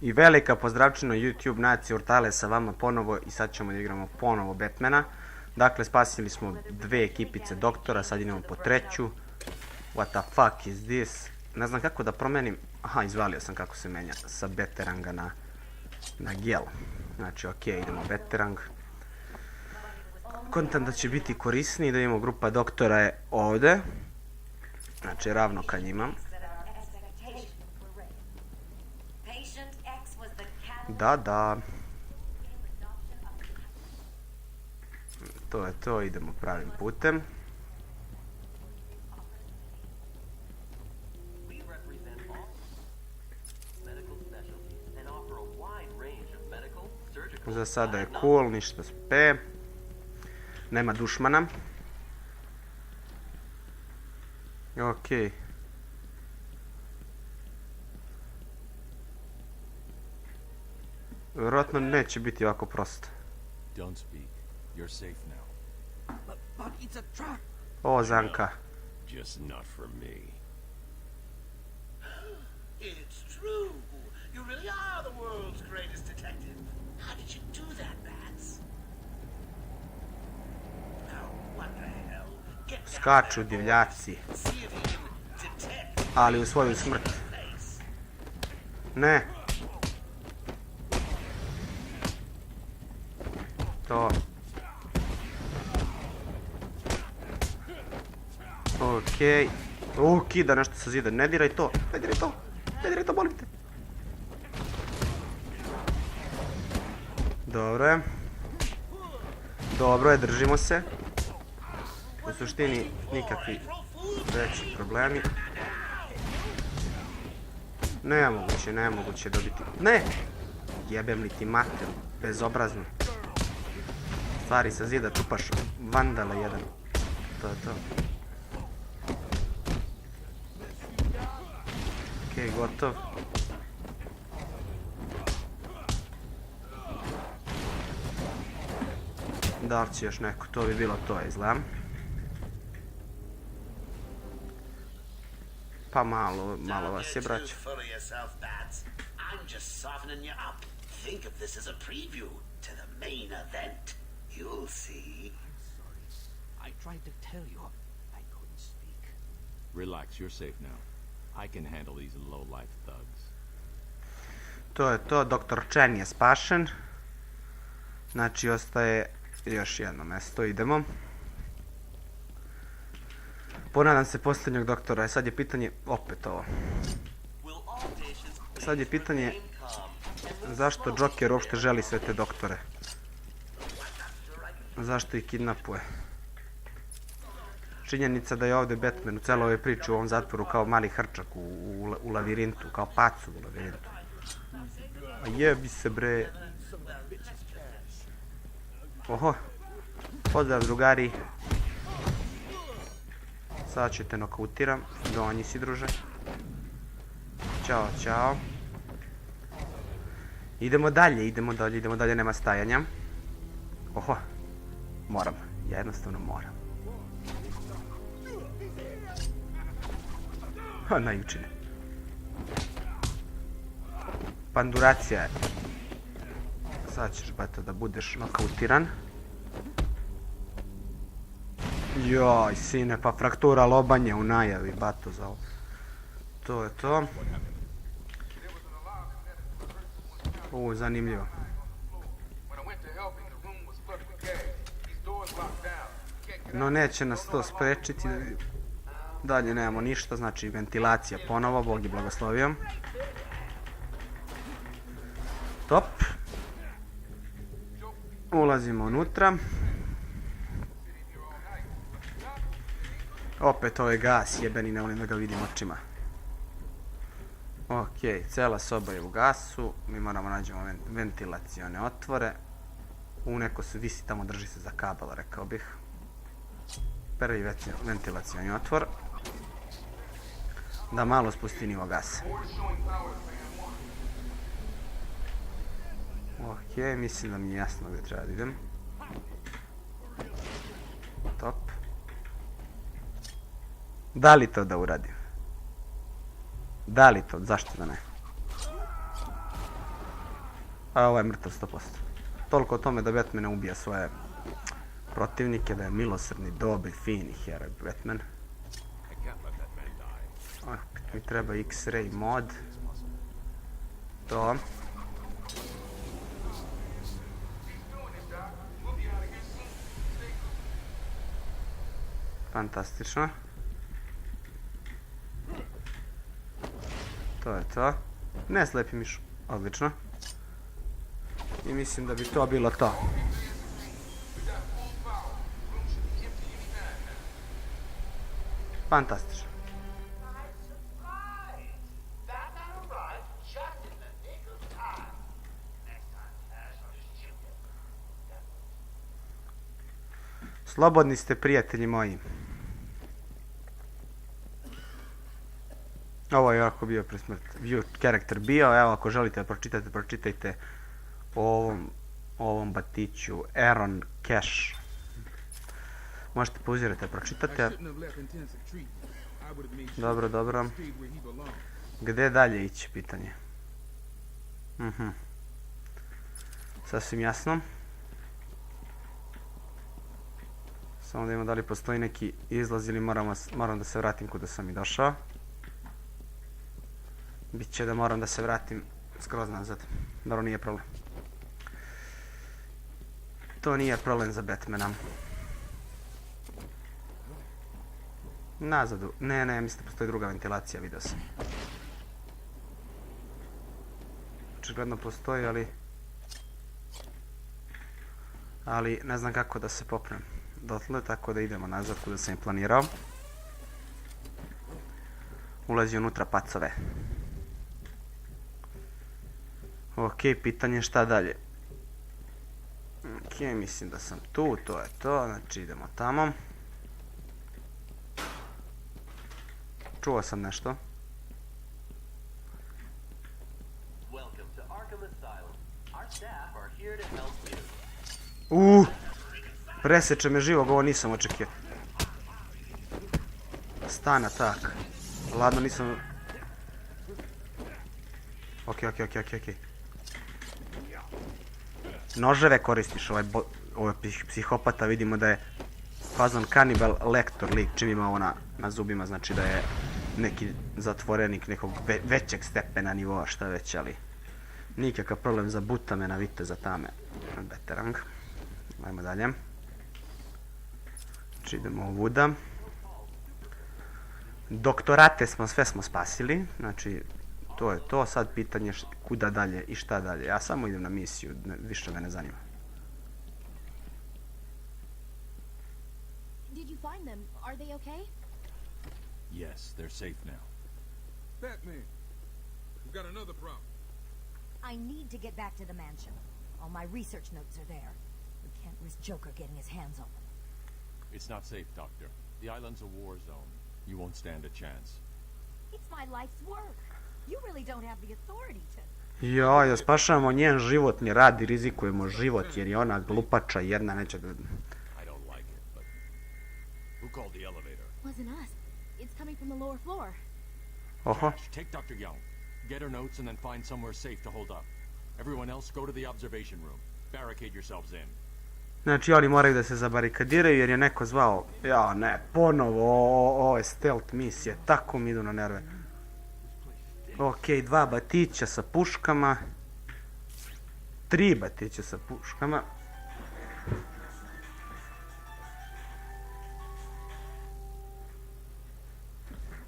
I velika pozdravčina YouTube nacije Urtale sa vama ponovo i sad ćemo da igramo ponovo Batmana. Dakle, spasili smo dve ekipice doktora, sad idemo po treću. What the fuck is this? Ne znam kako da promenim. Aha, izvalio sam kako se menja sa Beteranga na gel. Znači, ok, idemo Beterang. Kontam da će biti korisniji, da imamo grupa doktora je ovdje. Znači, ravno ka njima. Da. To je to, idemo pravim putem. Za sada je cool, ništa spe. Nema dušmana. Ok. Vjerojatno neće biti ovako prosto. O, Zanka. It's true. You really are the world's greatest detective. How did you do that, Bats? Now, what the hell? Get down Skaču there, divljaci. boys. See if you can detect Ali u svoju smrt. Ne. To. Okej. Kida nešto sa zida. Ne diraj to. Ne diraj to, molim te. Dobro je, držimo se. U suštini nikakvi veći problemi. Nemoguće dobiti. Ne! Jebem li ti mater, bezobrazno. Stvari sa zida čupaš, vandala jedan. To je to. Okej, gotov. Da li će još neko? To bi bilo to, izgledam. Pa malo vas je, braćo. Think of this as a preview to the main event. You'll see. I tried to tell you. I couldn't speak. Relax, you're safe now. I can handle these low-life thugs. To je to, Dr. Chen je spašen. Znači, ostaje još jedno mesto, idemo. Ponadam se posljednjeg doktora, sad je pitanje, opet ovo. Sad je pitanje zašto Joker uopšte želi sve te doktore? Zašto ih kidnapuje? Činjenica da je ovdje Batman u celoj ovoj priči u ovom zatvoru kao mali hrčak u lavirintu, kao pacu u lavirintu. A jebi se, bre. Oho. Pozdrav, drugari. Sad ću te nokautiram. Donji si, druže. Ćao. Idemo dalje, nema stajanja. Oho. Moram. Ja jednostavno moram. Najučine. Panduracija je. Sad ćeš, bato, da budeš nokautiran. Joj, sine, pa fraktura lobanje u najavi, bato, za ovo. To je to. Zanimljivo. No, neće nas to sprečiti. Dalje nemamo ništa, znači ventilacija ponovo, Bog je blagoslovio. Top. Ulazimo unutra. Opet ovaj gas jebeni, ne volim da ga vidim očima. Ok, cela soba je u gasu, mi moramo nađemo ventilacione otvore. Neko se visi tamo, drži se za kabel, rekao bih. Prvi ventilacioni otvor. Da malo spusti nivo gasa. Ok, mislim da mi je jasno gdje treba da idem. Top. Da li to da uradim? Da li to? Zašto da ne? a ovo je mrtav 100%. Toliko o tome da Batman ne ubija svoje protivnike, da je milosrdni, dobri, fini heroj Batman. Opet mi treba X-Ray mod. To. Fantastično. To je to. Ne slepi miš. Odlično. I mislim da bi to bilo to. Fantastično. Slobodni ste, prijatelji moji. Ovo je jako bio presmrt. View character bio, evo ako želite da pročitate, pročitajte o ovom batiću. Aaron Cash. Možete pauzirati da pročitate. Dobro, dobro. Gde dalje ići, pitanje? Sasvim jasno. Samo da imamo da li postoji neki izlaz ili moram da se vratim kuda sam i došao. Biće da moram da se vratim skroz nazad. Dobro, nije problem. To nije problem za Batmana. Nazadu. Ne, mislim da postoji druga ventilacija, vidio sam. Očigledno postoji, ali ne znam kako da se popnem dotle, tako da idemo nazad kuda sam i planirao. Ulazi unutra pacove. Ok, pitanje šta dalje. Ok, mislim da sam tu, to je to, znači idemo tamo. Čuo sam nešto. Preseče me živog, ovo nisam očekio. Stana tak. Ladno nisam... Ok. Noževe koristiš, ovaj psihopata, vidimo da je fazon Cannibal Lecter lik, čim ima ovo na zubima, znači da je neki zatvorenik nekog većeg stepena nivoa, šta već, ali nikakav problem za butame, na viteza tame. Beterang. Ajmo dalje. Znači idemo ovuda. Doktorate sve smo spasili, znači to je to, sad pitanje kuda dalje i šta dalje. Ja samo idem na misiju, više me ne zanima. Did you find them? Are they okay? Yes, they're safe now. Batman, we've got another problem. I need to get back to the mansion. All my research notes are there. We can't risk Joker getting his hands on them. It's not safe, Doctor. The island's a war zone. You won't stand a chance. It's my life's work. You really don't have the authority to... Joj, spašavamo njen životni rad i rizikujemo život jer je ona glupača jedna, neće da... I don't like it, but... Who called the elevator? Wasn't us. It's coming from the lower floor. Oho. Cash, take Dr. Young. Get her notes and then find somewhere safe to hold up. Everyone else, go to the observation room. Barricade yourselves in. Znači oni moraju da se zabarikadiraju jer je neko zvao. Ja ne, ponovo, ovo je stealth misije, tako mi idu na nerve. Ok, 2 batića sa puškama. 3 batića sa puškama.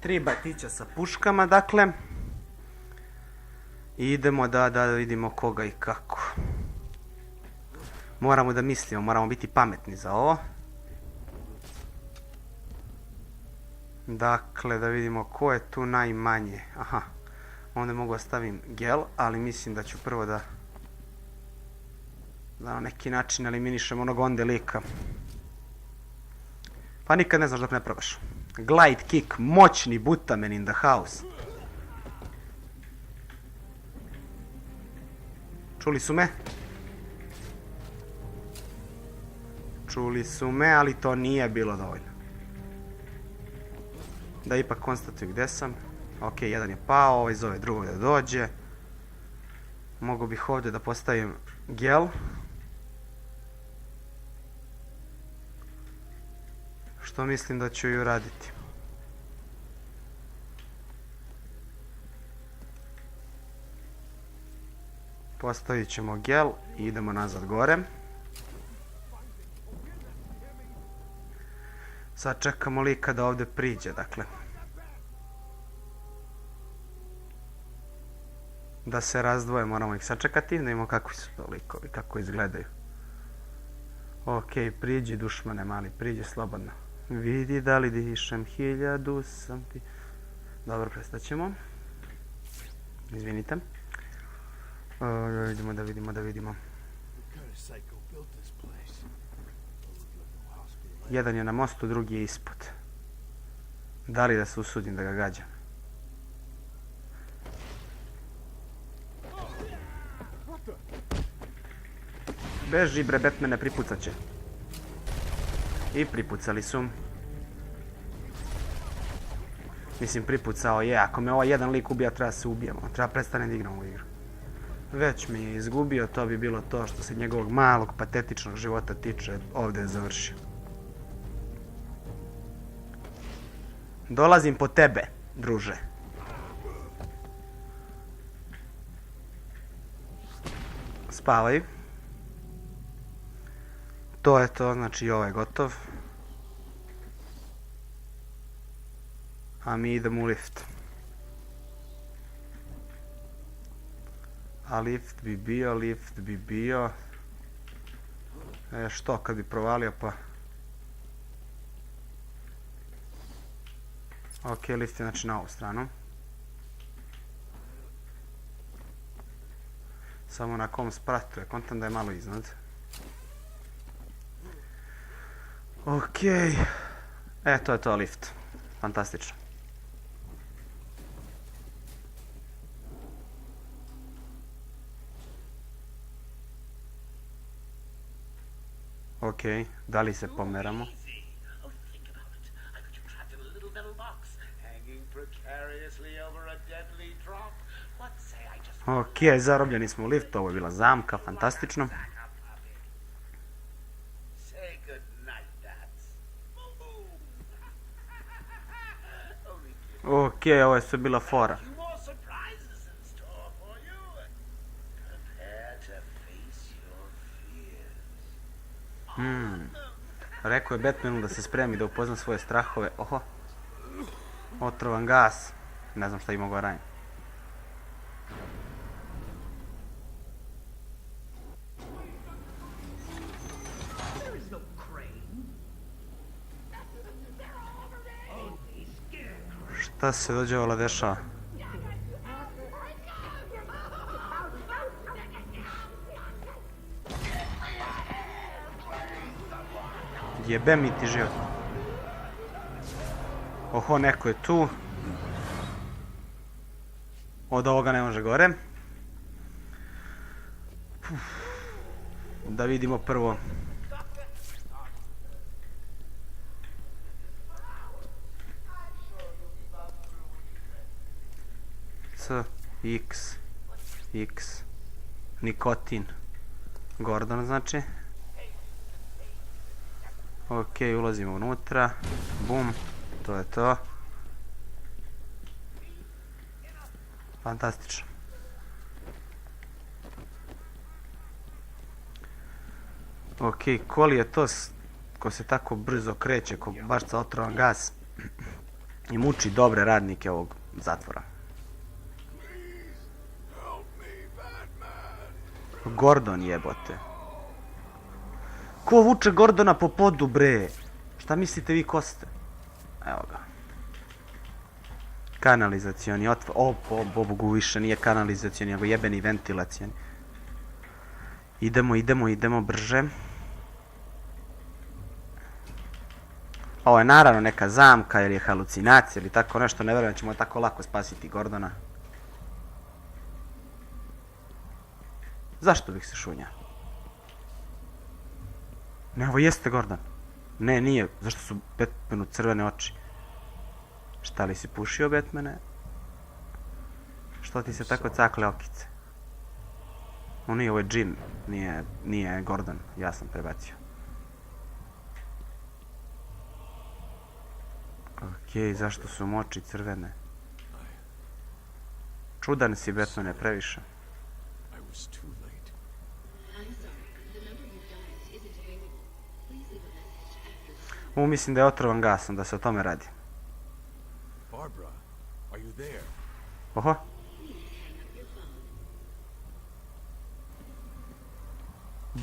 Tri batića sa puškama, dakle. I idemo da vidimo koga i kako. Moramo da mislimo, moramo biti pametni za ovo. Dakle, da vidimo ko je tu najmanje. Aha, onda mogu da stavim gel, ali mislim da ću prvo da na neki način eliminišem onog onde lika. Pa nikad ne znaš dok ne probaš. Glide kick, moćni butamen in the house. Čuli su me? Čuli su me, ali to nije bilo dovoljno. Da ipak konstatuju gdje sam. Ok, jedan je pao, ovaj zove drugog da dođe. Mogu bih ovdje da postavim gel. Što mislim da ću i uraditi. Postavit ćemo gel i idemo nazad gore. Sad čekamo lika da ovdje priđe, dakle. Da se razdvoje, moramo ih sačekati, da vidimo kakvi su to likovi, kako izgledaju. Ok, priđi dušmane mali, priđi slobodno. Vidi da li dišem, 1000 sam ti... Dobro, prestat ćemo. Izvinite. Idemo da vidimo. Jedan je na mostu, drugi je ispod. Da li da se usudim da ga gađam? Beži bre, Batmane, pripucat će. I pripucali su. Mislim, pripucao je. Ako me ovaj jedan lik ubija, treba se ubijemo. Treba prestanem da igram u igru. Već mi je izgubio, to bi bilo to što se njegovog malog, patetičnog života tiče. Ovdje je završio. Dolazim po tebe, druže. Spavaj. To je to, znači ovo je gotov. A mi idemo u lift. A lift bi bio... što kad bi provalio pa... Ok, lift je znači na ovu stranu. Samo na kom spratu je, kontam da je malo iznad. Ok. To je to lift. Fantastično. Ok, da li se pomeramo? Oh, think about it. I got you trapped in a little metal box, hanging precariously over a deadly drop. What say I just... Ok, zarobljeni smo u lift, ovo je bila zamka, fantastično. Back up, puppy. Say good night, Bats. Only Ok, ovo je sve bila fora. few more surprises in store for you. Prepare to face your fears. Rekao je Batmanu da se spremi da upozna svoje strahove. Oho. Otrovan gas. Ne znam šta je mogao raniti. There is no crane. Only scarecrow. Šta se dođevala dešava? Jebe mi ti život. Oho, neko je tu. Od ovoga ne može gore. Da vidimo prvo. X. Nikotin. Gordon znači. Ok, ulazimo unutra. Bum. To je to. Fantastično. Ok, ko li je to ko se tako brzo kreće, ko bašca otrovan gas i muči dobre radnike ovog zatvora? Gordon jebote. Ko vuče Gordona po podu bre? Šta mislite vi ko ste? Evo ga. Kanalizacioni otvor. O, Bogu više nije kanalizacioni, nego jebeni ventilacioni. Idemo brže. Ovo je naravno neka zamka ili je halucinacija ili tako nešto, ne vjerujem da ćemo tako lako spasiti Gordona. Zašto bih se šunjao? Ne, ovo jeste Gordon. Ne, nije. Zašto su Batmanu crvene oči? Šta li si pušio, Batmane? Što ti se tako cakle okice? Nije, ovo je Jin, nije Gordon, ja sam prebacio. Okej, zašto su mu oči crvene? Čudan si, Batmane, previše. I was too late. Mislim da je otrovan gasom, da se o tome radi. Barbara, are you there? Oho.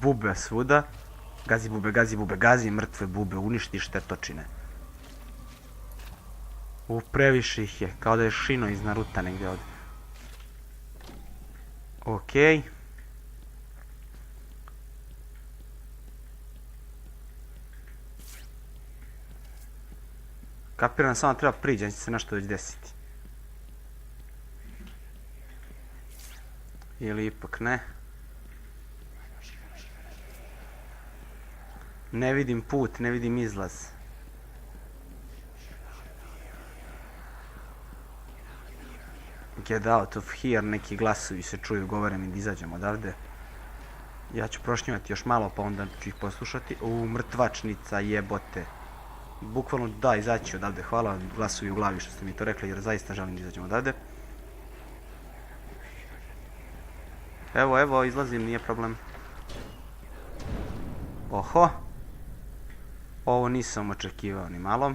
Bube svuda. Gazi bube, gazi bube, gazi mrtve bube, uništi štetočine. Previše ih je, kao da je Shino iz Naruta negdje ovdje. Okej. Kapiram, samo treba priđe, neće se nešto već desiti. Ili ipak ne. Ne vidim put, ne vidim izlaz. Get out of here, neki glasovi se čuju, govore mi da izađem odavde. Ja ću prošnjivati još malo pa onda ću ih poslušati. Mrtvačnica jebote. Bukvalno da, izaći odavde, hvala glasovi u glavi što ste mi to rekli jer zaista želim da izađem odavde. Evo, izlazim, nije problem. Oho. Ovo nisam očekivao ni malo.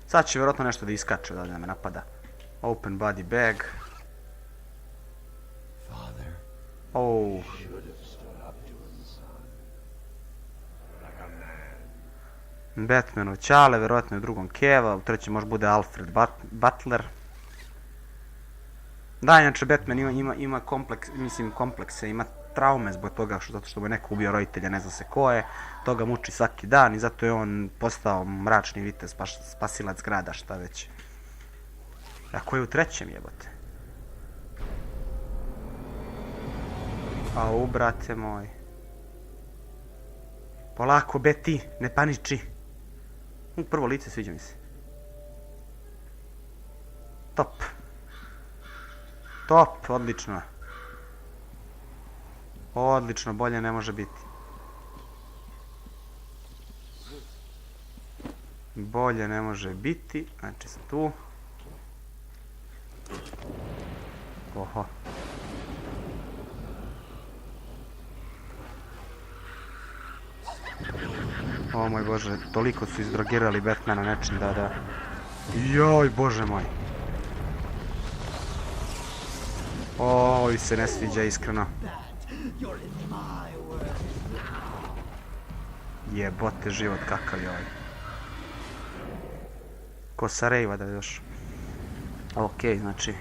Sad će vjerojatno nešto da iskače odavde da me napada. Open body bag. Oh. Batmanov ćale, vjerojatno je u drugom Keva, u trećem možda bude Alfred Butler. Da, inače Batman ima komplekse, ima traume zbog toga zato što mu je neko ubio roditelja, ne zna se ko je, to ga muči svaki dan i zato je on postao mračni vitez, spasilac grada, šta već. A ko je u trećem jebote? Au, brate moj. Polako, Betty, ne paniči. Prvo lice, sviđa mi se. Top. Top, odlično. Odlično, bolje ne može biti. Bolje ne može biti, znači sam tu. Oho. O moj bože, toliko su izdrogirali Batmana nečim da... Joj, bože moj. Oj, se ne sviđa iskreno. Jebote život, kakav je ovaj. Ko sa rejva da još. Okej, znači.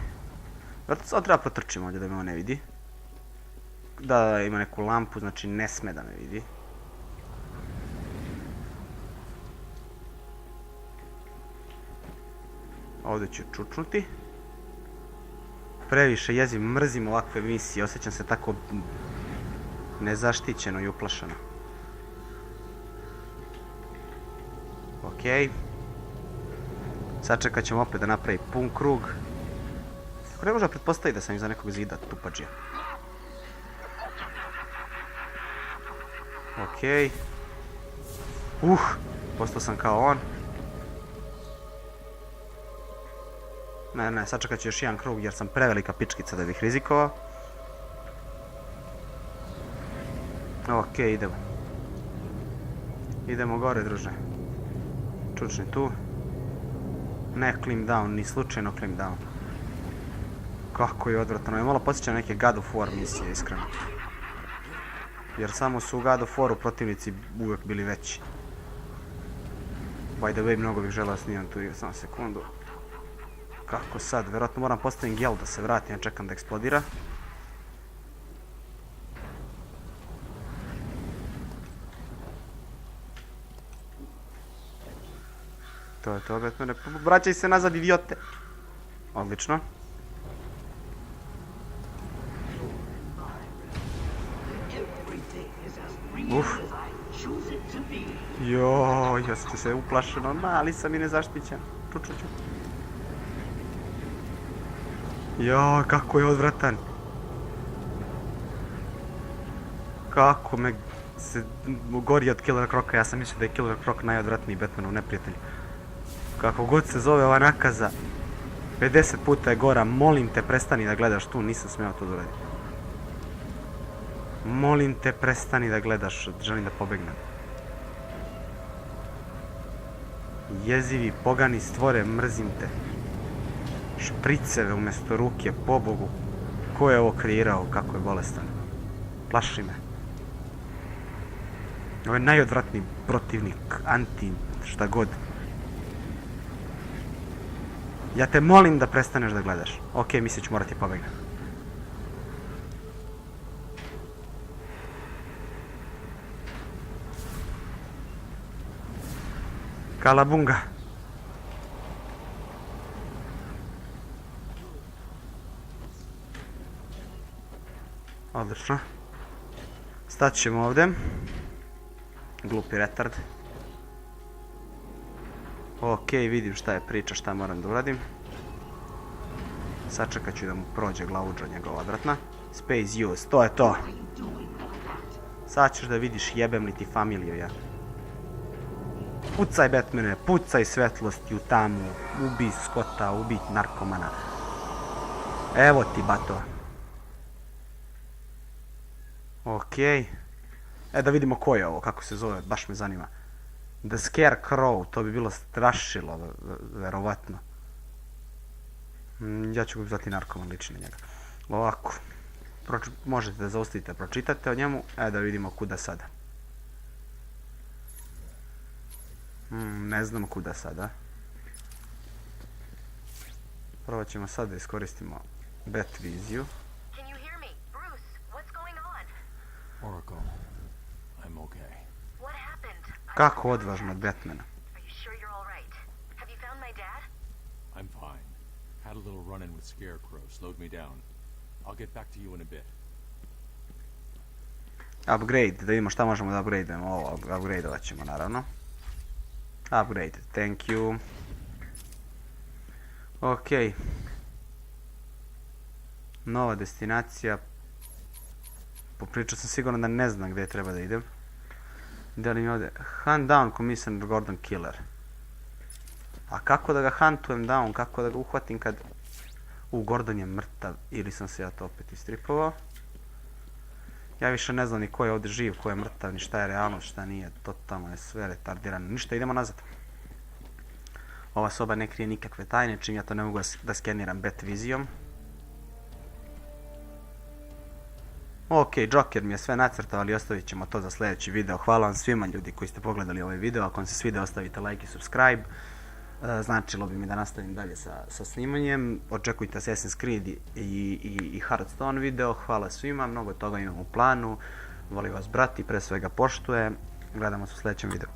Vrlo sad treba protrčim ovdje da me on ne vidi. Da ima neku lampu, znači ne sme da me vidi. Ovdje ću čučnuti. Previše jezim, mrzim ovakve misije, osjećam se tako nezaštićeno i uplašeno. Okej. Sačekat ćemo opet da napravi pun krug. Ako ne možda pretpostaviti da sam iza nekog zida tupađija. Okej. Postao sam kao on. Ne, sačekat ću još jedan krug jer sam prevelika pičkica da bih rizikovao. Okej, idemo. Idemo gore, druže. Čučni tu. Ne climb down, ni slučajno climb down. Kako je odvratno, je malo podsjeća neke God of War misije, iskreno. Jer samo su u God of Waru protivnici uvijek bili veći. By the way, mnogo bih želeo snimam tu igru, samo sekundu. Kako sad? Vjerojatno moram postaviti gel da se vratim, ja čekam da eksplodira. To je to, Batmane. Vraćaj se nazad, idiote! Odlično. Joj, osjećam se uplašeno, ali sam i nezaštićen. Joj, kako je odvratan. Kako me se gori od Killer Croca, ja sam mislio da je Killer Croc najodvratniji Batmanov neprijatelj. Kako god se zove ova nakaza, 50 puta je gora, molim te prestani da gledaš tu, nisam smeo to da uradim. Molim te prestani da gledaš, želim da pobegnem. Jezivi, pogani stvore, mrzim te. Špriceve umjesto ruke, pobogu. Ko je ovo kreirao, kako je bolestan? Plaši me. Ovo je najodvratniji protivnik, anti, šta god. Ja te molim da prestaneš da gledaš. Ok, mislim ću morati pobegnem. Kalabunga. Odlično. Stat ćemo ovdje. Glupi retard. Ok, vidim šta je priča, šta moram da uradim. Sačekat ću da mu prođe glavuđa njegova odvratna. Space use, to je to. Sad ćeš da vidiš jebem li ti familiju ja. Pucaj Batmane, pucaj svetlosti u tamu, ubi Scotta, ubi narkomana. Evo ti bato. Ok. Da vidimo ko je ovo, kako se zove, baš me zanima. The Scarecrow, to bi bilo strašilo, verovatno. Ja ću ga zvati narkoman, liči na njega. Ovako. Možete da zaustavite, pročitate o njemu, da vidimo kuda sada. Ne znam kuda sada. Prvo ćemo sad da iskoristimo Bat-viziju. Oracle, I'm okay. Kako odvažno od Batmana. I'm fine. Had a little run-in with Scarecrow, slowed me down. I'll get back to you in a bit. Upgrade, da vidimo šta možemo da upgradeujemo. Ovo upgradeovat ćemo naravno. Upgrade, thank you. Ok. Nova destinacija. Popričao sam sigurno da ne znam gdje treba da idem. Da li mi ovdje? Hunt down Commissioner Gordon Killer. A kako da ga huntujem down? Kako da ga uhvatim kad... Gordon je mrtav. Ili sam se ja to opet istripovao. Ja više ne znam ni ko je ovdje živ, ko je mrtav, ni šta je realnost, šta nije. Totalno je sve retardirano. Ništa, idemo nazad. Ova soba ne krije nikakve tajne, čim ja to ne mogu da skeniram Bat-vizijom. Ok, Joker mi je sve nacrtao, ali ostavit ćemo to za sljedeći video. Hvala vam svima ljudi koji ste pogledali ovaj video. Ako vam se svidio, ostavite like i subscribe. Značilo bi mi da nastavim dalje sa snimanjem. Očekujte Assassin's Creed i Hearthstone video. Hvala svima, mnogo toga imam u planu. Volim vas brati, pre svega poštuje. Gledamo se u sljedećem videu.